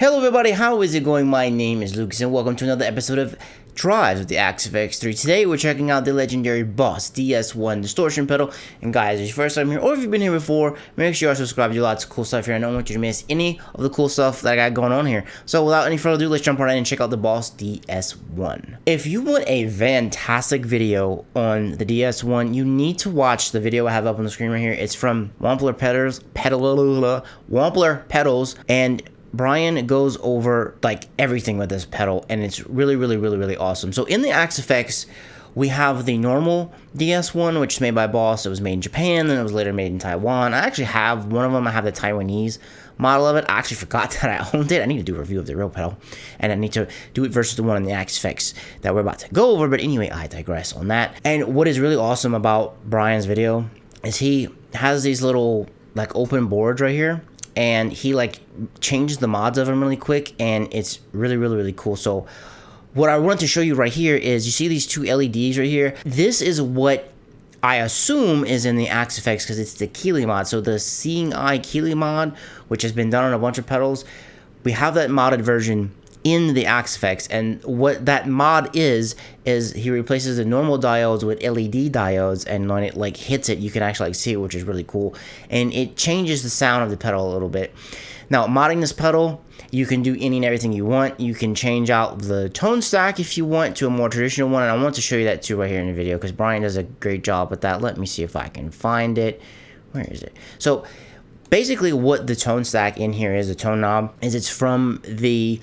Hello everybody, how is it going? My name is Lucas and welcome to another episode of Drives with the Axe FX3. Today we're checking out the legendary Boss DS-1 Distortion pedal. And guys, if it's your first time here or if you've been here before, make sure you are subscribed. Do lots of cool stuff here. I don't want you to miss any of the cool stuff that I got going on here. So without any further ado, let's jump right in and check out the Boss DS-1. If you want a fantastic video on the DS-1, you need to watch the video I have up on the screen right here. It's from Wampler Pedals, and Brian goes over like everything with this pedal, and it's really awesome. So in the Axe FX, we have the normal DS-1, which is made by Boss. It was made in Japan, then it was later made in Taiwan. I actually have one of them. I have the Taiwanese model of it. I actually forgot that I owned it. I need to do a review of the real pedal, and I need to do it versus the one in the Axe FX that we're about to go over. But anyway, I digress on that. And what is really awesome about Brian's video is he has these little like open boards right here, and he like changes the mods of them really quick, and it's really cool. So what I wanted to show you right here is, you see these two LEDs right here? This is what I assume is in the Axe FX because it's the Keeley mod. So the Seeing Eye Keeley mod, which has been done on a bunch of pedals, we have that modded version in the Axe FX. And what that mod is he replaces the normal diodes with LED diodes, and when it like hits it, you can actually like see it, which is really cool, and it changes the sound of the pedal a little bit. Now, modding this pedal, you can do any and everything you want. You can change out the tone stack if you want to a more traditional one, and I want to show you that too right here in the video because Brian does a great job with that. Let me see if I can find it. Where is it? So basically what the tone stack in here is, the tone knob, is it's from the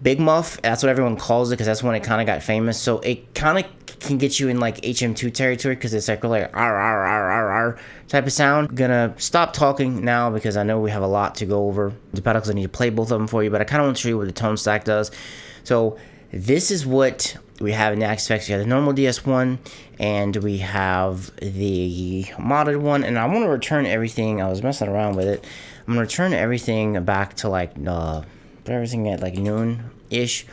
Big Muff. That's what everyone calls it because that's when it kind of got famous. So it kind of can get you in like HM2 territory because it's like really R type of sound. Gonna stop talking now because I know we have a lot to go over the pedal because I need to play both of them for you, but I kind of want to show you what the tone stack does. So this is what we have in the Axe FX. We have the normal DS-1 and we have the modded one, and I want to return everything. I was messing around with it. I'm gonna return everything back to like everything at like noon-ish,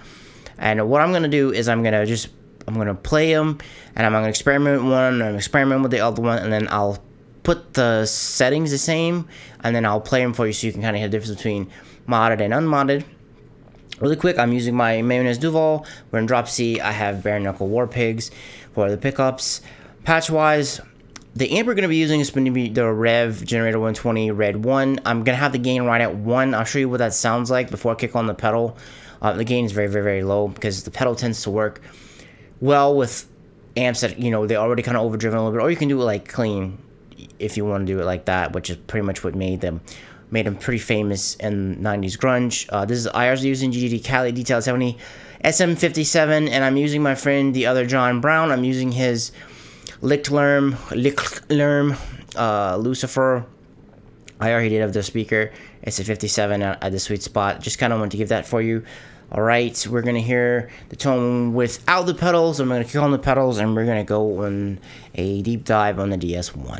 and what I'm gonna do is I'm gonna play them, and I'm gonna experiment with one, and I'm experiment with the other one, and then I'll put the settings the same, and then I'll play them for you so you can kind of hear the difference between modded and unmodded. Really quick, I'm using my Mayonnaise Duval. We're in drop C. I have bare knuckle War Pigs for the pickups. Patch wise, the amp we're going to be using is going to be the Revv Genarator 120 Red 1. I'm going to have the gain right at 1. I'll show you what that sounds like before I kick on the pedal. The gain is very low because the pedal tends to work well with amps that, you know, they're already kind of overdriven a little bit. Or you can do it like clean if you want to do it like that, which is pretty much what made them pretty famous in 90s grunge. This is IR's using GGD Cali Detail 70 SM57, and I'm using my friend, the other John Brown. I'm using his LeCompte Lucifer IR he did of the speaker. It's a 57 at the sweet spot. Just kind of want to give that for you. Alright, we're going to hear the tone without the pedals. I'm going to kick on the pedals, and we're going to go on a deep dive on the DS-1.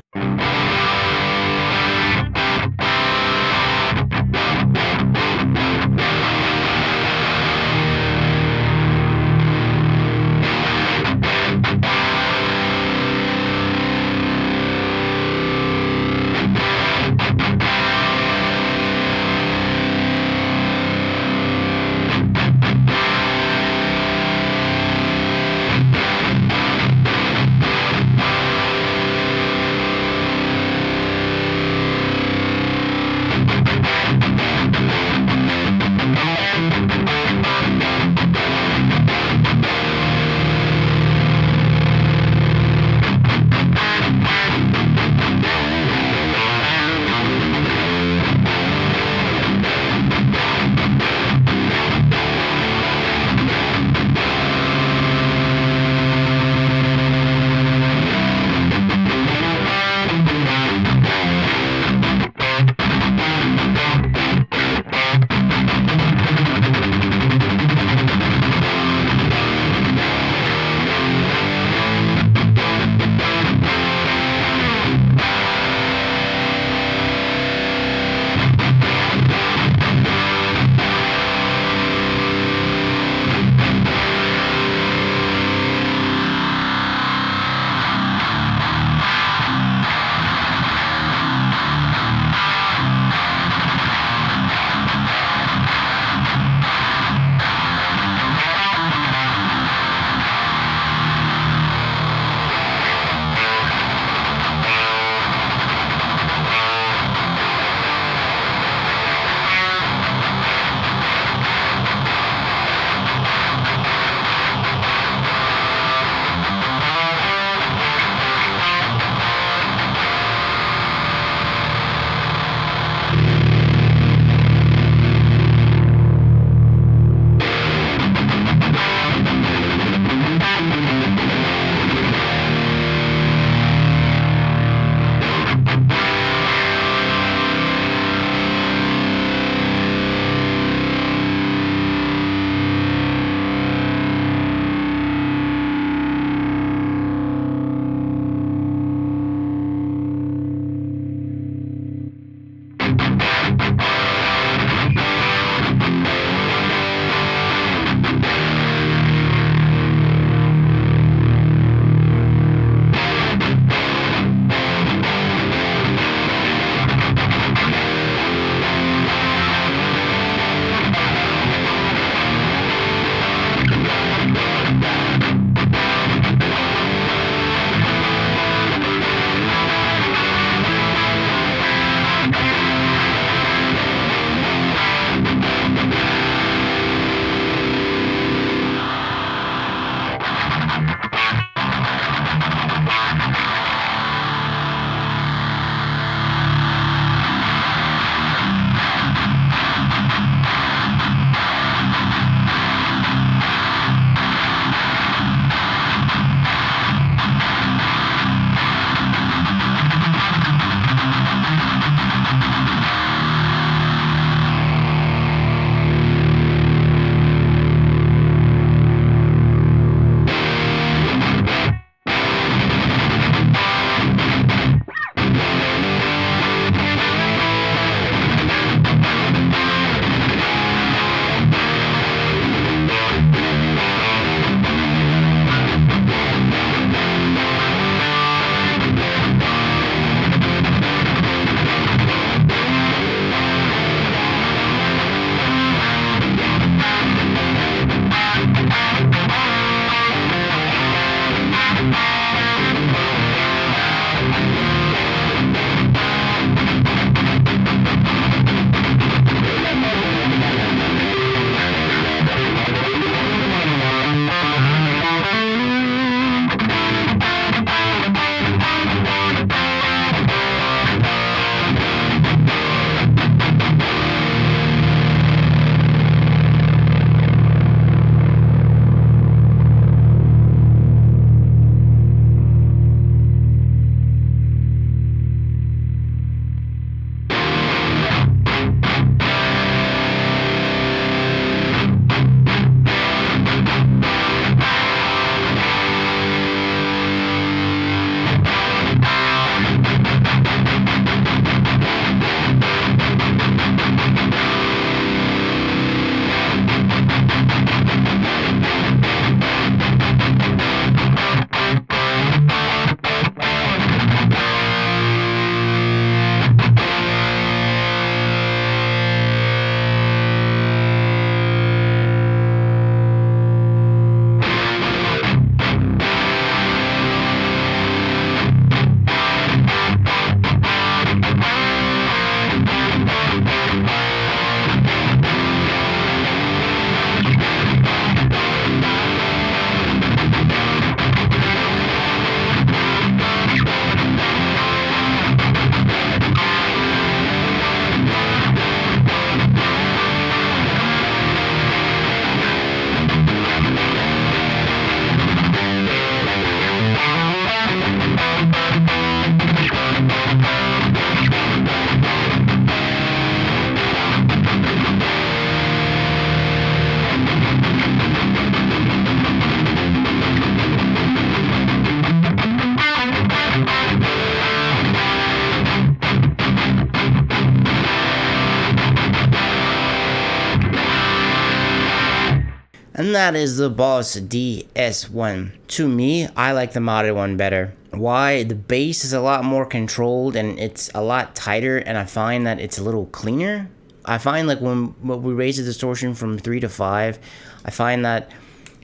and that is the Boss DS-1. To me, I like the modded one better. Why? The bass is a lot more controlled and it's a lot tighter, and I find that it's a little cleaner. I find like when we raise the distortion from 3 to 5, I find that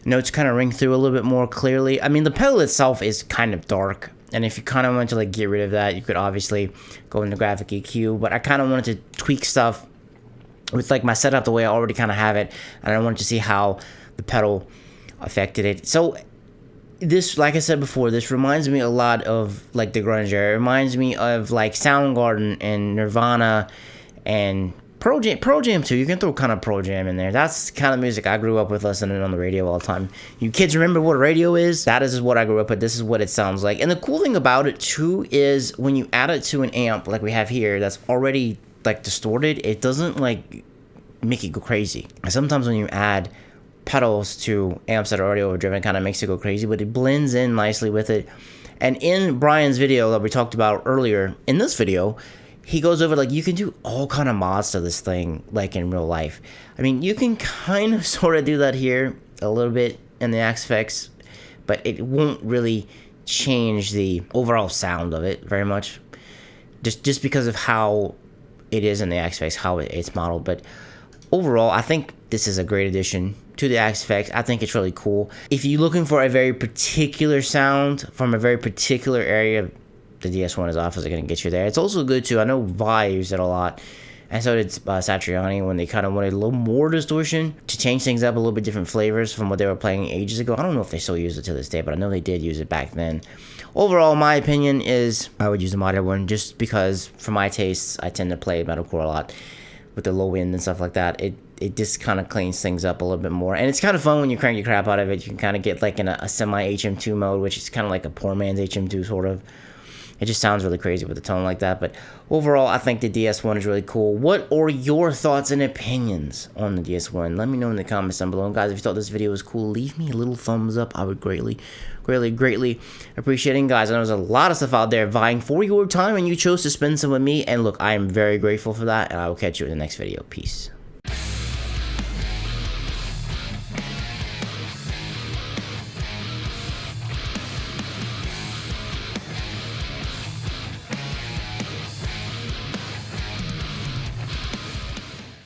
notes kind of ring through a little bit more clearly. I mean, the pedal itself is kind of dark, and if you kind of want to like get rid of that, you could obviously go into graphic EQ, but I kind of wanted to tweak stuff with like my setup the way I already kind of have it, and I wanted to see how the pedal affected it. So this, like I said before, this reminds me a lot of like the grunge era. It reminds me of like Soundgarden and Nirvana and Pearl Jam too. You can throw kind of Pearl Jam in there. That's the kind of music I grew up with listening on the radio all the time. You kids remember what radio is? That is what I grew up with. This is what it sounds like. And the cool thing about it too is when you add it to an amp like we have here that's already like distorted, it doesn't like make it go crazy. Sometimes when you add pedals to amps that are already overdriven, it kind of makes it go crazy, but it blends in nicely with it. And in Brian's video that we talked about earlier, in this video, he goes over like you can do all kind of mods to this thing like in real life. I mean, you can kind of sort of do that here a little bit in the Axe-Fx, but it won't really change the overall sound of it very much, just because of how it is in the Axe-Fx, how it's modeled. But overall, I think this is a great addition to the Axe-Fx. I think it's really cool. If you're looking for a very particular sound from a very particular area, the DS-1 is obviously going to get you there. It's also good too. I know Vi used it a lot, and so did Satriani when they kind of wanted a little more distortion to change things up, a little bit different flavors from what they were playing ages ago. I don't know if they still use it to this day, but I know they did use it back then. Overall, my opinion is I would use the modded one just because for my tastes, I tend to play metalcore a lot with the low end and stuff like that. It just kind of cleans things up a little bit more, and it's kind of fun when you crank your crap out of it. You can kind of get like in a semi HM2 mode, which is kind of like a poor man's HM2 sort of. It just sounds really crazy with a tone like that. But overall, I think the DS-1 is really cool. What are your thoughts and opinions on the DS-1? Let me know in the comments down below. And guys, if you thought this video was cool, leave me a little thumbs up. I would greatly appreciate it. Guys, I know there's a lot of stuff out there vying for your time, and you chose to spend some with me. And look, I am very grateful for that. And I will catch you in the next video. Peace.